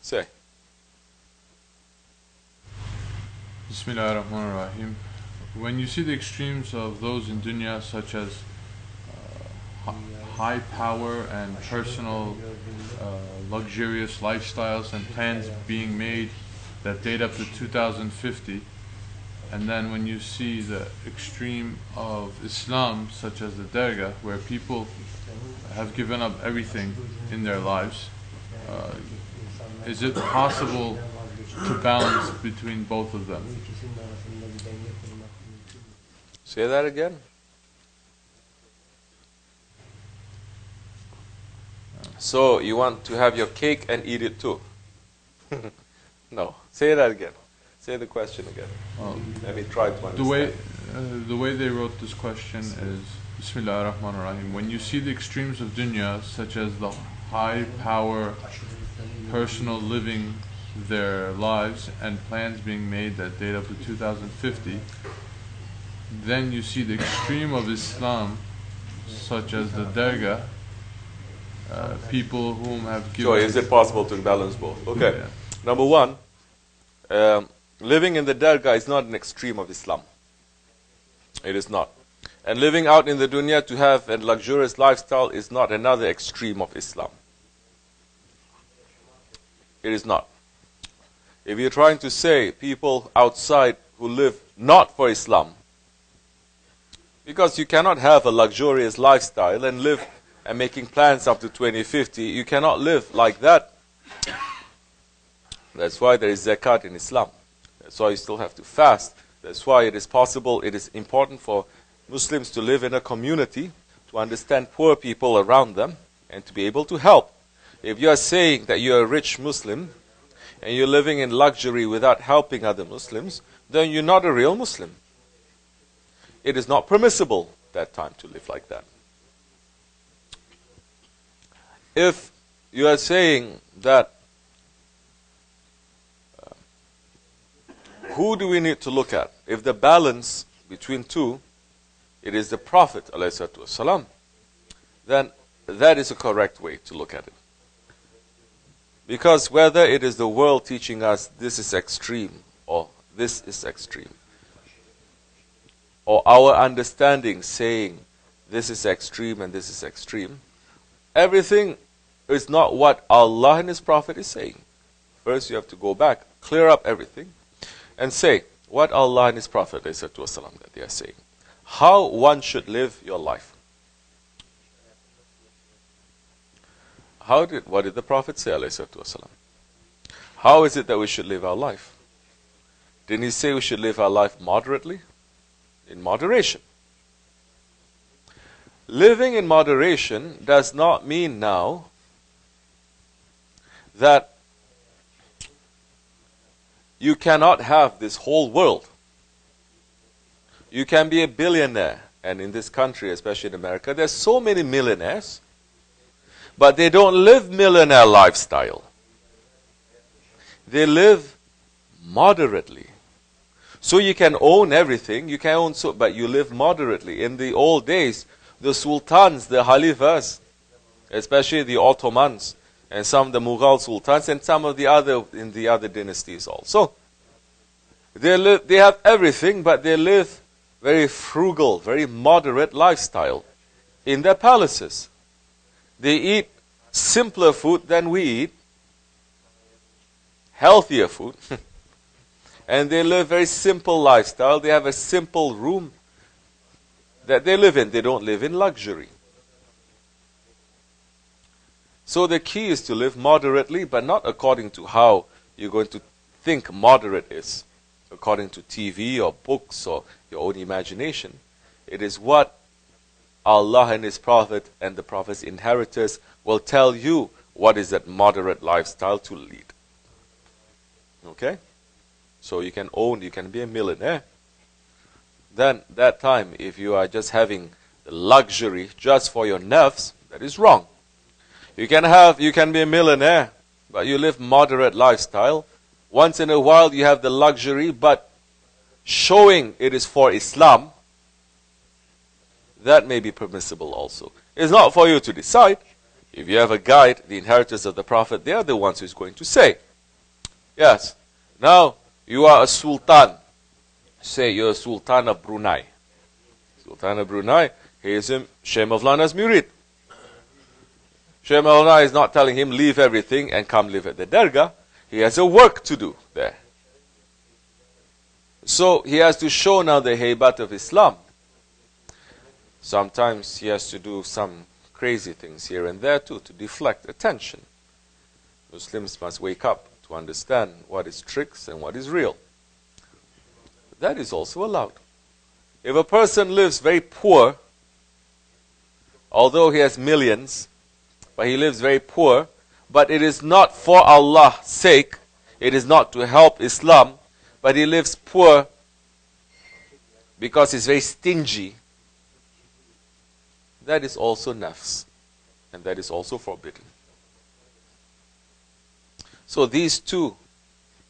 Say. Bismillahirrahmanirrahim. When you see the extremes of those in dunya, such as high power and personal luxurious lifestyles and plans being made that date up to 2050, and then when you see the extreme of Islam, such as the Dergah, where people have given up everything in their lives, is it possible to balance between both of them? Say that again. So you want to have your cake and eat it too? No. Say that again. Say the question again. Let me try to understand. The way they wrote this question is, Bismillah ar-Rahman ar-Rahim. When you see the extremes of dunya, such as the high power, personal living their lives and plans being made that date up to 2050, then you see the extreme of Islam, such as the Dergah, people whom have given... So is it possible to balance both? Okay. Yeah. Number one, living in the Dergah is not an extreme of Islam. It is not. And living out in the dunya to have a luxurious lifestyle is not another extreme of Islam. It is not. If you're trying to say people outside who live not for Islam, because you cannot have a luxurious lifestyle and live and making plans up to 2050, you cannot live like that. That's why there is zakat in Islam. That's why you still have to fast. That's why it is possible, it is important for Muslims to live in a community, to understand poor people around them, and to be able to help. If you are saying that you are a rich Muslim, and you're living in luxury without helping other Muslims, then you're not a real Muslim. It is not permissible that time to live like that. If you are saying that, who do we need to look at? If the balance between two, it is the Prophet ﷺ, then that is a correct way to look at it. Because whether it is the world teaching us this is extreme or this is extreme, or our understanding saying this is extreme and this is extreme, everything is not what Allah and His Prophet is saying. First you have to go back, clear up everything, and say what Allah and His Prophet ﷺ that they are saying. How one should live your life. What did the Prophet say ﷺ? How is it that we should live our life? Didn't he say we should live our life moderately? In moderation. Living in moderation does not mean now that you cannot have this whole world. You can be a billionaire, and in this country, especially in America, there's so many millionaires, but they don't live millionaire lifestyle. They live moderately. So you can own everything, you can own but you live moderately. In the old days, the sultans, the Khalifahs, especially the Ottomans, and some of the Mughal sultans, and some of the other in the other dynasties also, they have everything, but they live very frugal, very moderate lifestyle in their palaces. They eat simpler food than we eat, healthier food, and they live very simple lifestyle. They have a simple room that they live in. They don't live in luxury. So the key is to live moderately, but not according to how you're going to think moderate is, according to TV or books or your own imagination. It is what Allah and His Prophet and the Prophet's inheritors will tell you what is that moderate lifestyle to lead. Okay? So you can be a millionaire. Then that time, if you are just having the luxury just for your nerves, that is wrong. You can be a millionaire, but you live moderate lifestyle. Once in a while you have the luxury, but showing it is for Islam, that may be permissible also. It's not for you to decide. If you have a guide, the inheritors of the Prophet, they are the ones who's going to say, Yes. Now, you are a sultan. Say you're a sultan of Brunei. Sultan of Brunei, he is Shaykh Mawlana's murid. Shaykh Mawlana is not telling him, leave everything and come live at the Dergah. He has a work to do there. So, he has to show now the haybat of Islam. Sometimes he has to do some crazy things here and there too, to deflect attention. Muslims must wake up to understand what is tricks and what is real. That is also allowed. If a person lives very poor, although he has millions, but he lives very poor, but it is not for Allah's sake, it is not to help Islam, but he lives poor because he's very stingy, that is also nafs, and that is also forbidden. So these two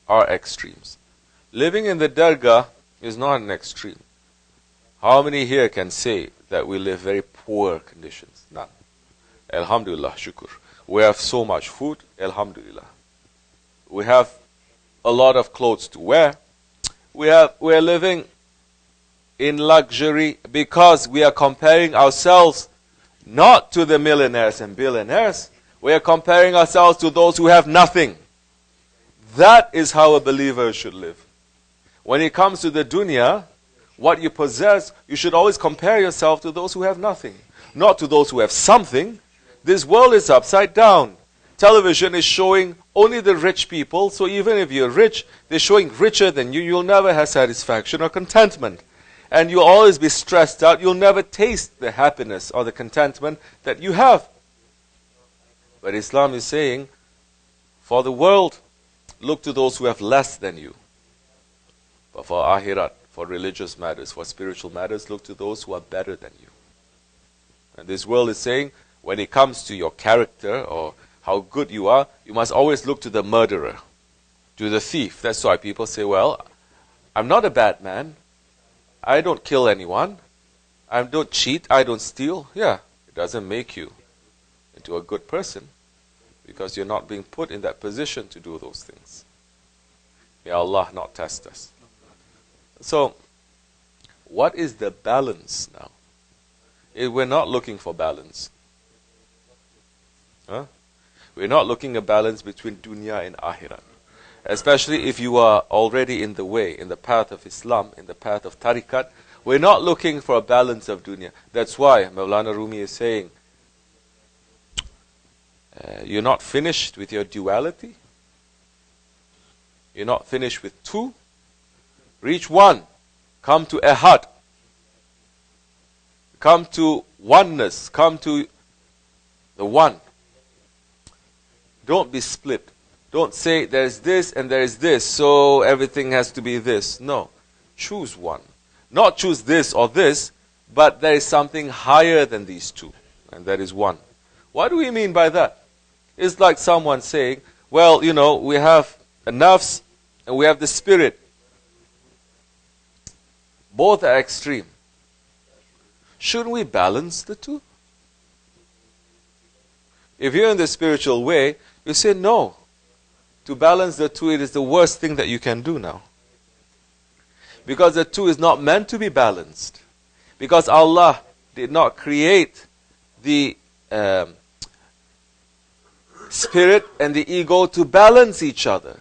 are extremes. Living in the Dergah is not an extreme. How many here can say that we live very poor conditions? None. Alhamdulillah, shukr. We have so much food, alhamdulillah. We have a lot of clothes to wear. We are living in luxury because we are comparing ourselves not to the millionaires and billionaires. We are comparing ourselves to those who have nothing. That is how a believer should live. When it comes to the dunya, what you possess, you should always compare yourself to those who have nothing, not to those who have something. This world is upside down. Television is showing only the rich people, so even if you're rich, they're showing richer than you. You'll never have satisfaction or contentment. And you'll always be stressed out. You'll never taste the happiness or the contentment that you have. But Islam is saying, for the world, look to those who have less than you. But for akhirat, for religious matters, for spiritual matters, look to those who are better than you. And this world is saying, when it comes to your character or how good you are, you must always look to the murderer, to the thief. That's why people say, well, I'm not a bad man. I don't kill anyone. I don't cheat. I don't steal. Yeah, it doesn't make you into a good person because you're not being put in that position to do those things. May Allah not test us. So, what is the balance now? We're not looking for balance. Huh? We're not looking at balance between dunya and akhirat. Especially if you are already in the way, in the path of Islam, in the path of tariqat. We're not looking for a balance of dunya. That's why Mawlana Rumi is saying, you're not finished with your duality. You're not finished with two. Reach one. Come to ahad. Come to oneness. Come to the one. Don't be split. Don't say there's this and there is this, so everything has to be this. No. Choose one. Not choose this or this, but there is something higher than these two. And that is one. What do we mean by that? It's like someone saying, well, you know, we have a nafs and we have the spirit. Both are extreme. Shouldn't we balance the two? If you're in the spiritual way, you say no. To balance the two, it is the worst thing that you can do now. Because the two is not meant to be balanced. Because Allah did not create the spirit and the ego to balance each other.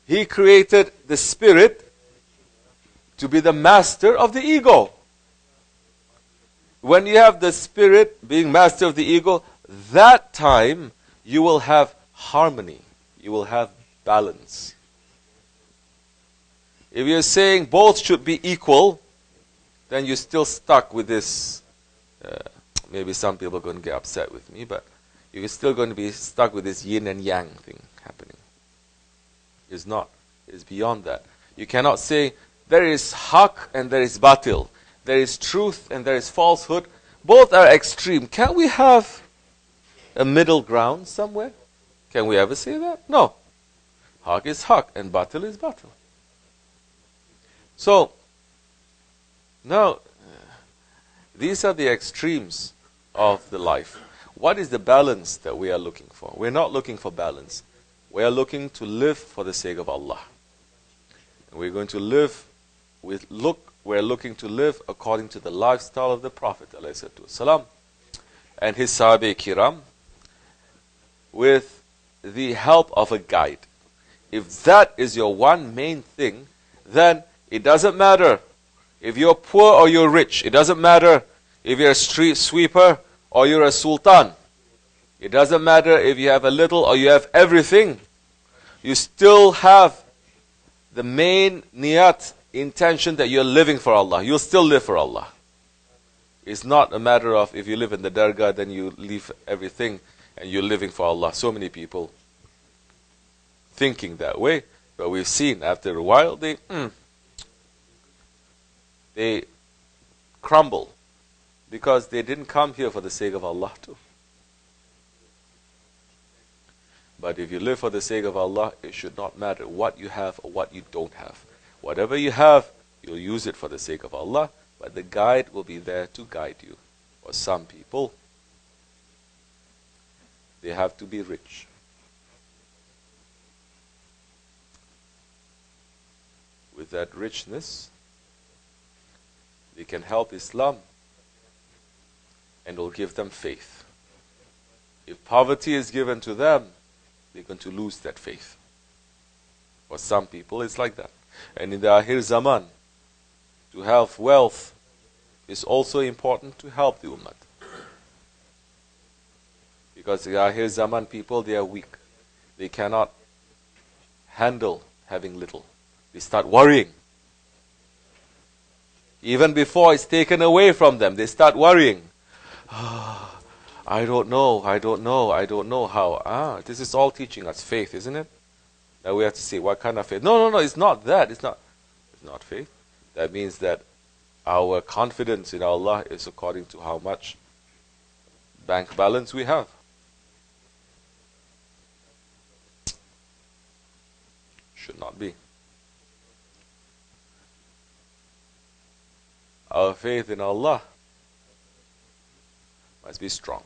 He created the spirit to be the master of the ego. When you have the spirit being master of the ego, that time you will have harmony. You will have balance. If you're saying both should be equal, then you're still stuck with this. Maybe some people are going to get upset with me, but you're still going to be stuck with this yin and yang thing happening. It's not. It's beyond that. You cannot say there is haq and there is batil. There is truth and there is falsehood. Both are extreme. Can't we have a middle ground somewhere? Can we ever say that? No. Haq is haq and batil is batil. So, now, these are the extremes of the life. What is the balance that we are looking for? We're not looking for balance. We are looking to live for the sake of Allah. And we're going to live we're looking to live according to the lifestyle of the Prophet ﷺ and his Sahabe Kiram with the help of a guide. If that is your one main thing, then it doesn't matter if you're poor or you're rich. It doesn't matter if you're a street sweeper or you're a sultan. It doesn't matter if you have a little or you have everything. You still have the main niyat, intention that you're living for Allah. You'll still live for Allah. It's not a matter of if you live in the Dergah, then you leave everything and you're living for Allah. So many people thinking that way, but we've seen after a while they crumble because they didn't come here for the sake of Allah too. But if you live for the sake of Allah, it should not matter what you have or what you don't have. Whatever you have, you'll use it for the sake of Allah, but the guide will be there to guide you. For some people, they have to be rich. With that richness, they can help Islam and will give them faith. If poverty is given to them, they're going to lose that faith. For some people, it's like that. And in the Akhir Zaman, to have wealth is also important to help the Ummah. Because the Akhir Zaman people, they are weak. They cannot handle having little. They start worrying. Even before it's taken away from them, they start worrying. I don't know how. This is all teaching us faith, isn't it? Now we have to say, what kind of faith? No, it's not that. It's not faith. That means that our confidence in Allah is according to how much bank balance we have. Should not be. Our faith in Allah must be strong.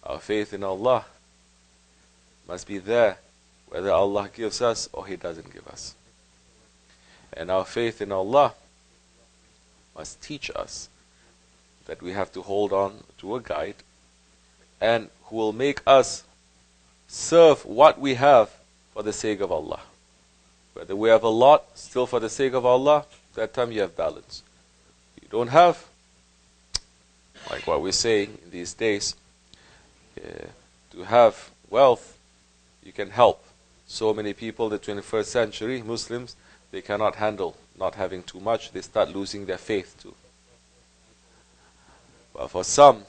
Our faith in Allah must be there whether Allah gives us or He doesn't give us. And our faith in Allah must teach us that we have to hold on to a guide and who will make us serve what we have for the sake of Allah. Whether we have a lot, still for the sake of Allah, that time you have balance. You don't have, like what we're saying in these days, to have wealth, you can help. So many people, the 21st century, Muslims, they cannot handle not having too much. They start losing their faith too. But for some,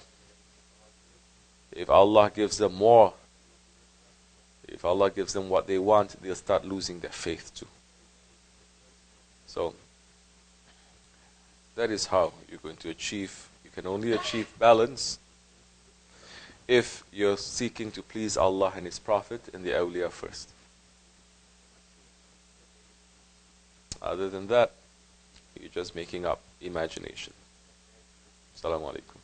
if Allah gives them more, if Allah gives them what they want, they'll start losing their faith too. So, that is how you're going to achieve. You can only achieve balance if you're seeking to please Allah and His Prophet and the awliya first. Other than that, you're just making up imagination. Assalamu alaikum.